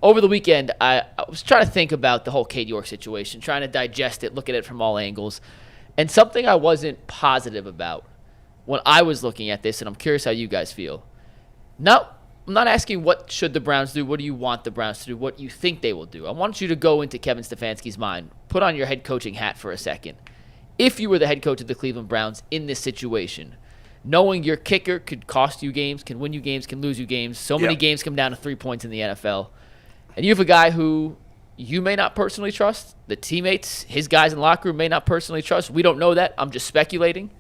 over the weekend, I was trying to think about the whole Cade York situation, trying to digest it, look at it from all angles. And something I wasn't positive about when I was looking at this, and I'm curious how you guys feel. I'm not asking what should the Browns do, what do you want the Browns to do, what you think they will do. I want you to go into Kevin Stefanski's mind, put on your head coaching hat for a second. If you were the head coach of the Cleveland Browns in this situation, knowing your kicker could cost you games, can win you games, can lose you games, so many games come down to 3 points in the NFL, and you have a guy who you may not personally trust, the teammates, his guys in the locker room may not personally trust. We don't know that. I'm just speculating.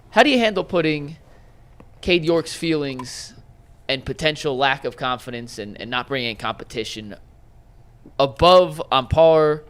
How do you handle putting Cade York's feelings and potential lack of confidence and not bringing in competition above, on par,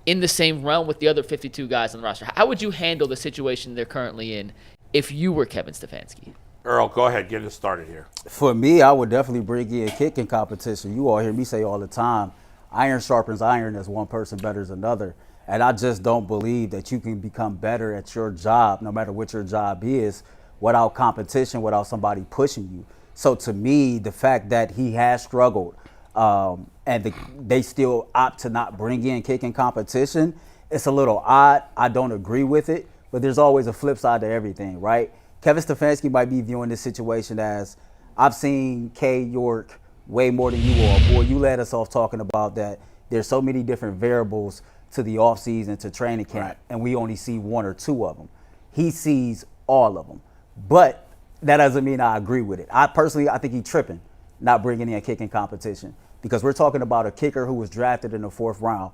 in the same realm with the other 52 guys on the roster? How would you handle the situation they're currently in if you were Kevin Stefanski? Earl, go ahead. Get us started here. For me, I would definitely bring in kicking competition. You all hear me say all the time, iron sharpens iron as one person better than another. And I just don't believe that you can become better at your job, no matter what your job is, without competition, without somebody pushing you. So to me, the fact that he has struggled and they still opt to not bring in kicking competition, it's a little odd. I don't agree with it, but there's always a flip side to everything, right? Kevin Stefanski might be viewing this situation as, I've seen Cade York way more than you all. Boy, you let us off talking about that there's so many different variables to the offseason, to training camp, right, and we only see one or two of them. He sees all of them. But that doesn't mean I agree with it. I think he's tripping, not bringing in kicking competition, because we're talking about a kicker who was drafted in the 4th round.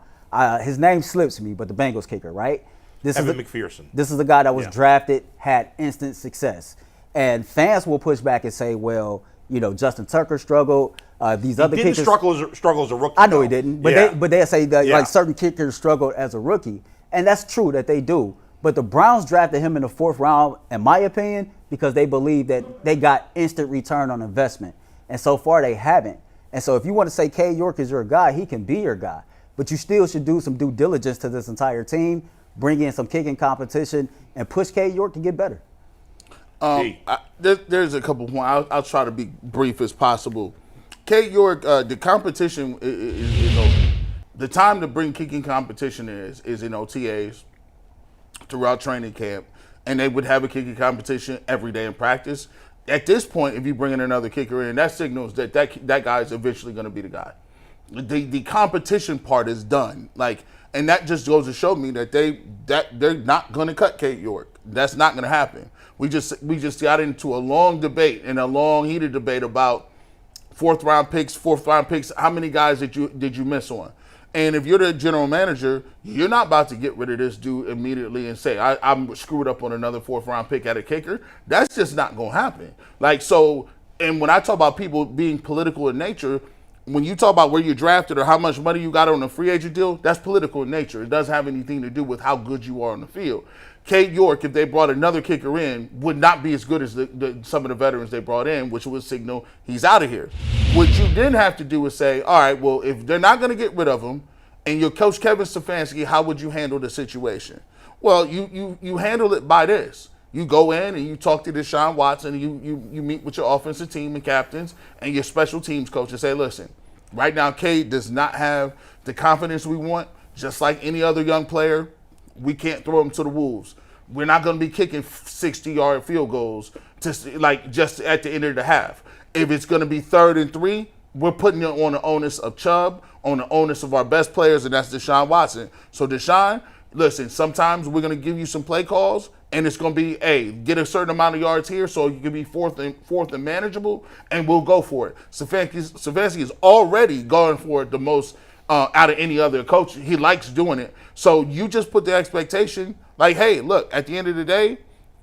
His name slips me, but the Bengals kicker, right? Evan McPherson. This is the guy that was drafted, had instant success. And fans will push back and say, well, Justin Tucker struggled. These other kickers struggle as a rookie. I know he didn't, but they say that like certain kickers struggled as a rookie, and that's true that they do. But the Browns drafted him in the 4th round, in my opinion, because they believe that they got instant return on investment, and so far they haven't. And so if you want to say Cade York is your guy, he can be your guy, but you still should do some due diligence to this entire team, bring in some kicking competition, and push Cade York to get better. There's a couple points. I'll try to be brief as possible. Cade York, the competition is over. The time to bring kicking competition is in OTAs, throughout training camp, and they would have a kicking competition every day in practice. At this point, if you bring in another kicker in, that signals that guy is eventually going to be the guy. The competition part is done. And that just goes to show me that they're not going to cut Cade York. That's not going to happen. We just got into a long debate and a long heated debate about fourth round picks. How many guys did you miss on? And if you're the general manager, you're not about to get rid of this dude immediately and say, I'm screwed up on another 4th round pick at a kicker. That's just not going to happen. And when I talk about people being political in nature, when you talk about where you're drafted or how much money you got on a free agent deal, that's political in nature. It doesn't have anything to do with how good you are on the field. Cade York, if they brought another kicker in, would not be as good as some of the veterans they brought in, which would signal he's out of here. What you then have to do is say, all right, well, if they're not going to get rid of him, and you're Coach Kevin Stefanski, how would you handle the situation? Well, you handle it by this. You go in and you talk to Deshaun Watson, and you meet with your offensive team and captains and your special teams coach and say, listen, right now Cade does not have the confidence we want. Just like any other young player, we can't throw him to the wolves. We're not going to be kicking 60-yard field goals just at the end of the half. If it's going to be 3rd and 3, we're putting it on the onus of Chubb, on the onus of our best players, and that's Deshaun Watson. So Deshaun, listen, sometimes we're going to give you some play calls, and it's going to be, hey, get a certain amount of yards here so you can be fourth and manageable, and we'll go for it. Stefanski is already going for it the most out of any other coach. He likes doing it. So you just put the expectation, hey, look, at the end of the day,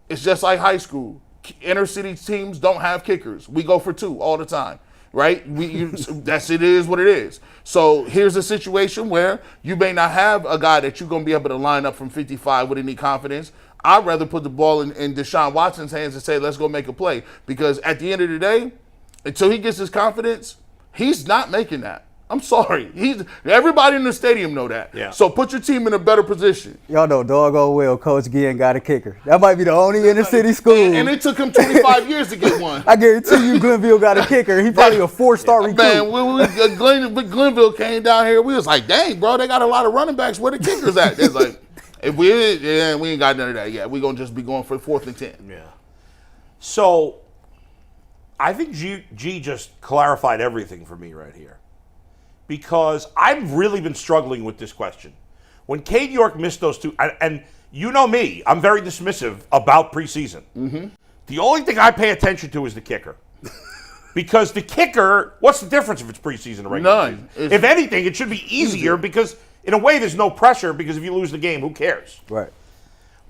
it's just like high school. Inner city teams don't have kickers. We go for 2 all the time. Right? It is what it is. So here's a situation where you may not have a guy that you're going to be able to line up from 55 with any confidence. I'd rather put the ball in Deshaun Watson's hands and say, let's go make a play. Because at the end of the day, until he gets his confidence, he's not making that. I'm sorry. Everybody in the stadium know that. Yeah. So put your team in a better position. Y'all know doggone well Coach Ginn got a kicker. That might be the only inner city school. And it took him 25 years to get one. I guarantee you Glenville got a kicker. He probably a 4-star recruit. Man, when Glenville came down here, we was like, dang, bro, they got a lot of running backs. Where the kickers at? It's like, if we ain't got none of that yet. We're going to just be going for 4th and 10. Yeah. So, I think G just clarified everything for me right here. Because I've really been struggling with this question. When Cade York missed those two, and you know me, I'm very dismissive about preseason. Mm-hmm. The only thing I pay attention to is the kicker. Because the kicker, what's the difference if it's preseason or regular None. season? If anything, it should be easier because, in a way, there's no pressure because if you lose the game, who cares? Right.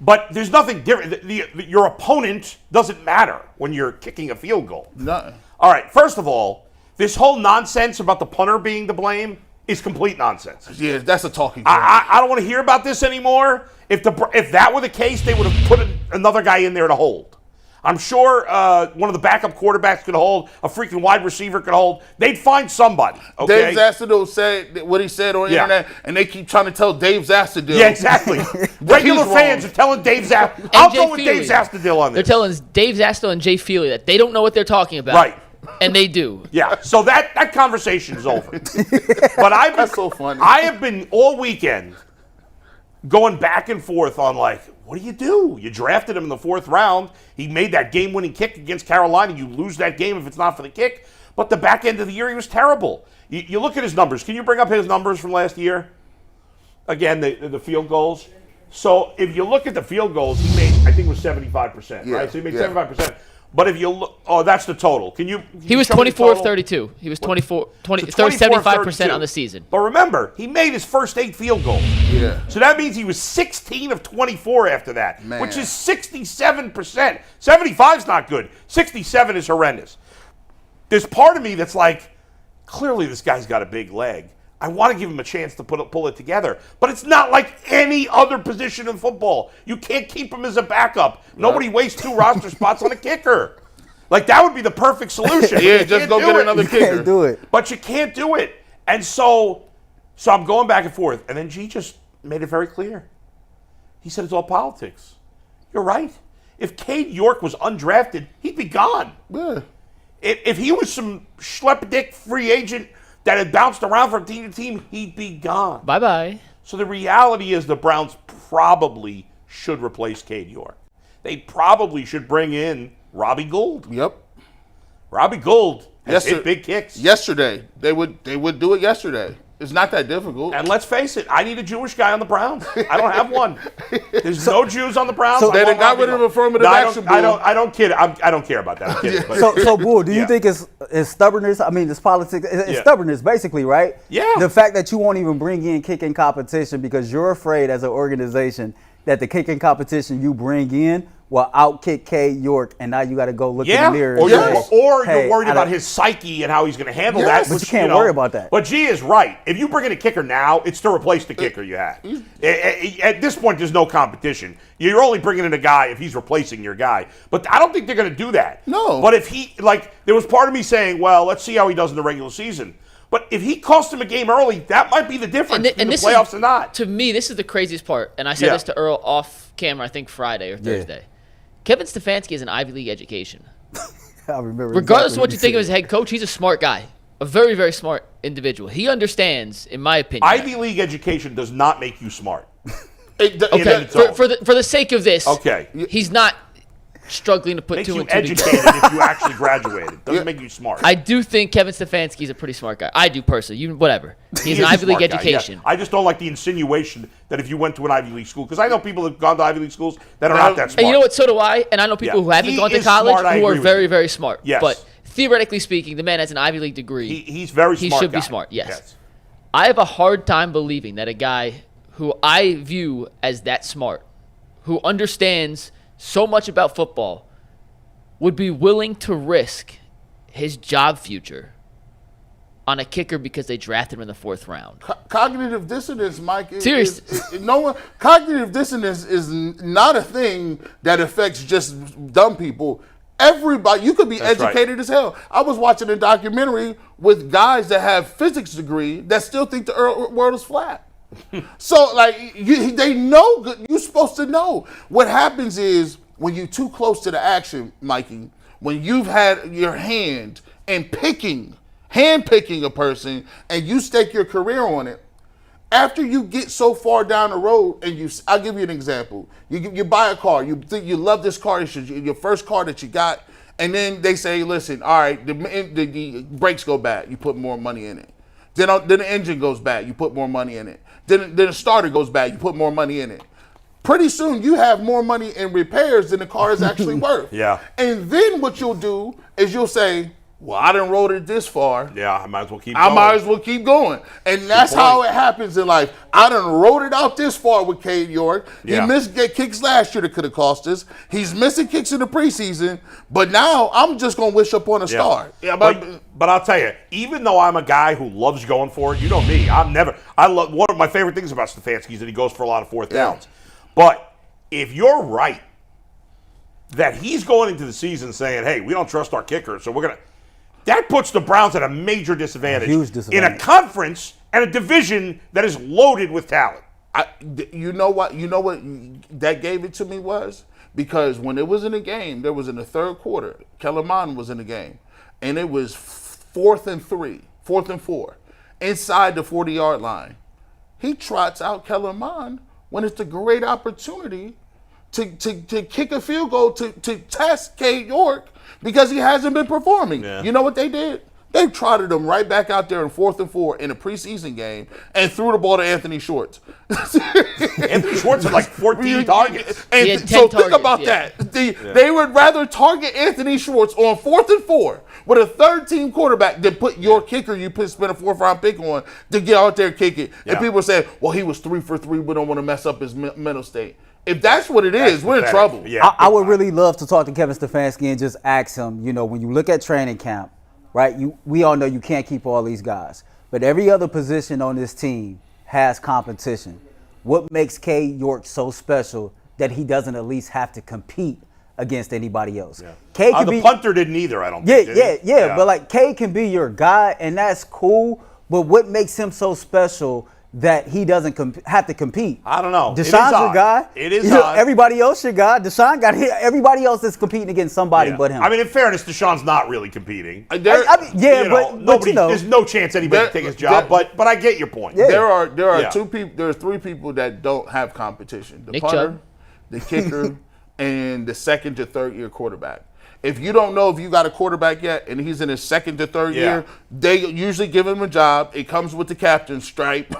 But there's nothing different. Your opponent doesn't matter when you're kicking a field goal. None. All right, first of all, this whole nonsense about the punter being to blame is complete nonsense. Yeah, that's a talking point. I don't want to hear about this anymore. If that were the case, they would have put another guy in there to hold. I'm sure one of the backup quarterbacks could hold, a freaking wide receiver could hold. They'd find somebody. Okay? Dave Zastudil said what he said on the internet, and they keep trying to tell Dave Zastudil. Yeah, exactly. Regular fans are telling Dave Zastudil. I'll go with Dave Zastudil on this. They're telling Dave Zastudil and Jay Feely that they don't know what they're talking about. Right. And they do. Yeah, so that conversation is over. But That's so funny. I have been all weekend going back and forth on what do? You drafted him in the 4th round. He made that game-winning kick against Carolina. You lose that game if it's not for the kick. But the back end of the year, he was terrible. You look at his numbers. Can you bring up his numbers from last year? Again, the field goals. So if you look at the field goals, he made, I think it was 75%, right? So he made 75%. But if you look, that's the total. Can you? He was 24 of 32. He was 75% on the season. But remember, he made his first 8 field goals. Yeah. So that means he was 16 of 24 after that, Man. which is 67%. 75's not good. 67 is horrendous. There's part of me that's like, clearly this guy's got a big leg. I want to give him a chance to pull it together. But it's not like any other position in football. You can't keep him as a backup. Nobody wastes 2 roster spots on a kicker. That would be the perfect solution. Yeah, just go get another kicker. You can't do it. But you can't do it. And so I'm going back and forth. And then G just made it very clear. He said it's all politics. You're right. If Cade York was undrafted, he'd be gone. Yeah. If he was some schlepp-dick free agent that had bounced around from team to team, he'd be gone. Bye-bye. So the reality is the Browns probably should replace Cade York. They probably should bring in Robbie Gould. Yep. Robbie Gould has hit big kicks. Yesterday. They would do it yesterday. It's not that difficult. And let's face it, I need a Jewish guy on the Browns. I don't have one. There's no Jews on the Browns. So they got rid of affirmative action. I don't care about that. I'm kidding. But, So Bull, do you think it's stubbornness? I mean, it's politics. It's stubbornness, basically, right? Yeah. The fact that you won't even bring in kicking competition because you're afraid as an organization that the kicking competition you bring in will outkick Cade York, and now you got to go look in the mirror. Or you're hey, worried about his psyche and how he's going to handle that. But you can't worry about that. But G is right. If you bring in a kicker now, it's to replace the kicker you had. At this point, there's no competition. You're only bringing in a guy if he's replacing your guy. But I don't think they're going to do that. No. But if he, there was part of me saying, well, let's see how he does in the regular season. But if he cost him a game early, that might be the difference in the playoffs or not. To me, this is the craziest part. And I said this to Earl off camera, I think Friday or Thursday. Yeah. Kevin Stefanski has an Ivy League education. I remember. Regardless of what you think of his head coach, he's a smart guy. A very, very smart individual. He understands, in my opinion. Ivy League education does not make you smart. Okay, for the sake of this, he's not struggling to put makes 2 you and 2 together. educated if you actually graduated. Doesn't make you smart. I do think Kevin Stefanski is a pretty smart guy. I do personally. Whatever. He's an Ivy League education. I just don't like the insinuation that if you went to an Ivy League school, because I know people have gone to Ivy League schools that are not that smart. And you know what? So do I. And I know people who haven't gone to college who are very, very smart. Yes. But theoretically speaking, the man has an Ivy League degree. He's very smart. He should be smart. Yes. I have a hard time believing that a guy who I view as that smart, who understands so much about football, would be willing to risk his job future on a kicker because they drafted him in the 4th round. Cognitive dissonance, Mike. Seriously. Cognitive dissonance is not a thing that affects just dumb people. Everybody, you could be That's educated as hell. I was watching a documentary with guys that have physics degree that still think the world is flat. So, like, they know. You're supposed to know. What happens is when you're too close to the action, Mikey, when you've had your hand in hand-picking a person, and you stake your career on it, after you get so far down the road, and I'll give you an example. You buy a car. You think you love this car. It's your first car that you got. And then they say, listen, all right, the brakes go bad. You put more money in it. Then the engine goes bad. You put more money in it. Then the starter goes bad. You put more money in it. Pretty soon, you have more money in repairs than the car is actually worth. Yeah. And then what you'll do is you'll say, well, I done rode it this far. Yeah, I might as well keep going. I might as well keep going. And that's how it happens in life. I done rode it out this far with Cade York. He missed kicks last year that could have cost us. He's missing kicks in the preseason. But now I'm just going to wish up on a star. Yeah, but I'll tell you, even though I'm a guy who loves going for it, you know me, I love, one of my favorite things about Stefanski is that he goes for a lot of fourth downs. But if you're right that he's going into the season saying, hey, we don't trust our kicker, so we're going to, that puts the Browns at a major disadvantage, huge disadvantage in a conference and a division that is loaded with talent. You know what that gave it to me was? Because when it was in the game, there was in the third quarter, Kellen Mond was in the game, and it was 4th and 4, inside the 40-yard line. He trots out Kellen Mond when it's a great opportunity to kick a field goal to test Cade York, because he hasn't been performing. Yeah. You know what they did? They trotted him right back out there in 4th and 4 in a preseason game and threw the ball to Anthony Schwartz. Anthony Schwartz had like 14 targets. And so think about that. They would rather target Anthony Schwartz on 4th and 4 with a third-team quarterback than put your kicker you spent a 4th-round pick on to get out there and kick it. Yeah. And people say, well, he was 3 for 3. We don't want to mess up his mental state. If that's what it is, we're in trouble. Yeah, I would really love to talk to Kevin Stefanski and just ask him, when you look at training camp, right, we all know you can't keep all these guys. But every other position on this team has competition. What makes Cade York so special that he doesn't at least have to compete against anybody else? Yeah. Cade the punter didn't either, I don't think. Yeah. But, like, Cade can be your guy, and that's cool. But what makes him so special that he doesn't have to compete? I don't know. Deshaun's your guy. It is odd. Everybody else your guy. Deshaun got hit. Everybody else is competing against somebody but him. I mean, in fairness, Deshaun's not really competing. But there's no chance anybody can take his job. But I get your point. Yeah. There are 2 people. There are 3 people that don't have competition: the punter, the kicker, and the 2nd to 3rd year quarterback. If you don't know if you got a quarterback yet and he's in his 2nd to 3rd year, they usually give him a job. It comes with the captain's stripe.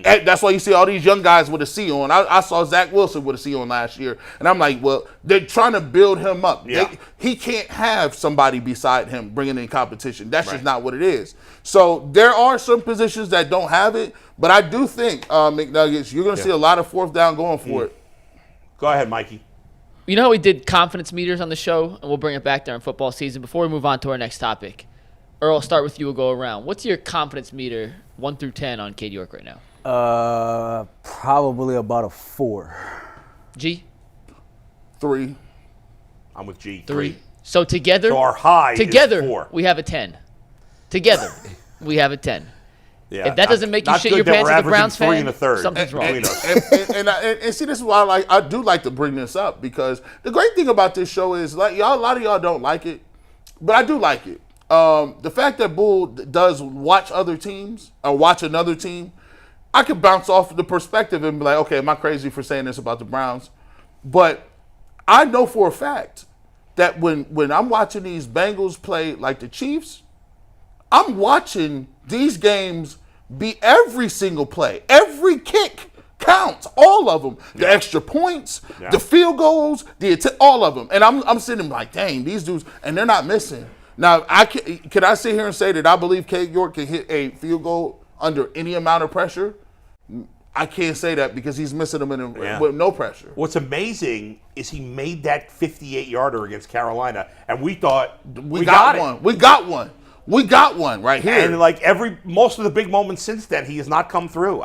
That's why you see all these young guys with a C on. I saw Zach Wilson with a C on last year. And I'm like, well, they're trying to build him up. Yeah. He can't have somebody beside him bringing in competition. That's just not what it is. So there are some positions that don't have it. But I do think, McNuggets, you're going to see a lot of 4th down going for it. Go ahead, Mikey. You know how we did confidence meters on the show, and we'll bring it back during football season. Before we move on to our next topic, Earl, I'll start with you. We'll go around. What's your confidence meter, 1 through 10, on Cade York right now? Probably about a 4. G? 3. I'm with G. 3. So together, so our high together is 4. We have a 10. Together, we have a 10. Yeah, if that doesn't make you shit your pants as a Browns fan, 3 and a third. Something's wrong. And see, this is why I do like to bring this up, because the great thing about this show is, like, a lot of y'all don't like it, but I do like it. The fact that Bull does watch other teams or watch another team, I could bounce off the perspective and be like, okay, am I crazy for saying this about the Browns? But I know for a fact that when I'm watching these Bengals play like the Chiefs, I'm watching these games be every single play. Every kick counts. All of them. The extra points, the field goals, all of them. And I'm sitting like, dang, these dudes, and they're not missing. Now, can I sit here and say that I believe Cade York can hit a field goal under any amount of pressure? I can't say that because he's missing them with no pressure. What's amazing is he made that 58-yarder against Carolina, and we thought we got one. We got one. We got one right here. And like most of the big moments since then, he has not come through.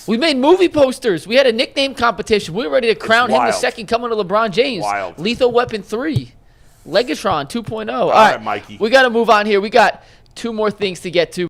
We made movie posters. We had a nickname competition. We were ready to crown him the second coming to LeBron James. Wild. Lethal Weapon 3. Legatron 2.0. All right, Mikey. We got to move on here. We got 2 more things to get to.